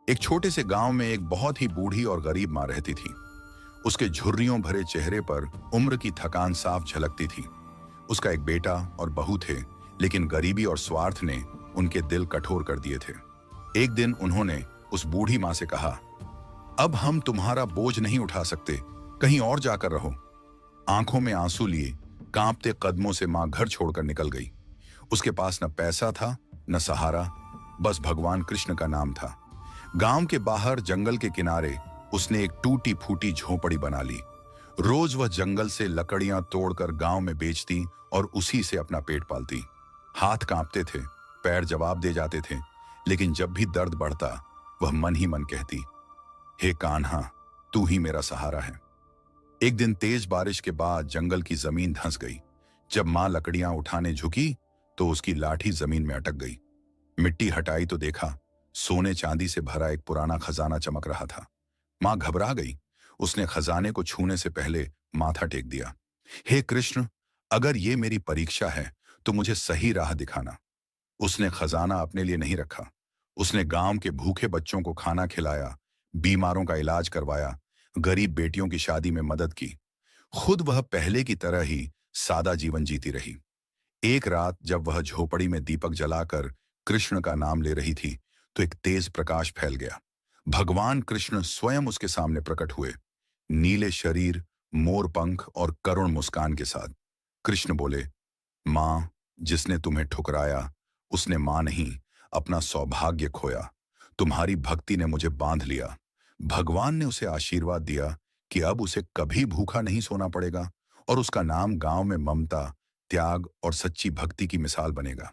एक छोटे से गांव में एक बहुत ही बूढ़ी और गरीब माँ रहती थी। उसके झुर्रियों भरे चेहरे पर उम्र की थकान साफ झलकती थी। उसका एक बेटा और बहू थे, लेकिन गरीबी और स्वार्थ ने उनके दिल कठोर कर दिए थे। एक दिन उन्होंने उस बूढ़ी माँ से कहा, अब हम तुम्हारा बोझ नहीं उठा सकते, कहीं और जाकर रहो। आंखों में आंसू लिए कांपते कदमों से माँ घर छोड़कर निकल गई। उसके पास न पैसा था, न सहारा, बस भगवान कृष्ण का नाम था। गांव के बाहर जंगल के किनारे उसने एक टूटी फूटी झोपड़ी बना ली। रोज वह जंगल से लकड़ियां तोड़कर गांव में बेचती और उसी से अपना पेट पालती। हाथ कांपते थे, पैर जवाब दे जाते थे, लेकिन जब भी दर्द बढ़ता वह मन ही मन कहती, हे कान्हा, तू ही मेरा सहारा है। एक दिन तेज बारिश के बाद जंगल की जमीन धंस गई। जब मां लकड़ियां उठाने झुकी तो उसकी लाठी जमीन में अटक गई। मिट्टी हटाई तो देखा सोने चांदी से भरा एक पुराना खजाना चमक रहा था। मां घबरा गई। उसने खजाने को छूने से पहले माथा टेक दिया। हे कृष्ण, अगर ये मेरी परीक्षा है तो मुझे सही राह दिखाना। उसने खजाना अपने लिए नहीं रखा। उसने गांव के भूखे बच्चों को खाना खिलाया, बीमारों का इलाज करवाया, गरीब बेटियों की शादी में मदद की। खुद वह पहले की तरह ही सादा जीवन जीती रही। एक रात जब वह झोपड़ी में दीपक जलाकर कृष्ण का नाम ले रही थी तो एक तेज प्रकाश फैल गया। भगवान कृष्ण स्वयं उसके सामने प्रकट हुए, नीले शरीर, मोर पंख और करुण मुस्कान के साथ। कृष्ण बोले, मां, जिसने तुम्हें ठुकराया उसने मां नहीं, अपना सौभाग्य खोया। तुम्हारी भक्ति ने मुझे बांध लिया। भगवान ने उसे आशीर्वाद दिया कि अब उसे कभी भूखा नहीं सोना पड़ेगा और उसका नाम गांव में ममता, त्याग और सच्ची भक्ति की मिसाल बनेगा।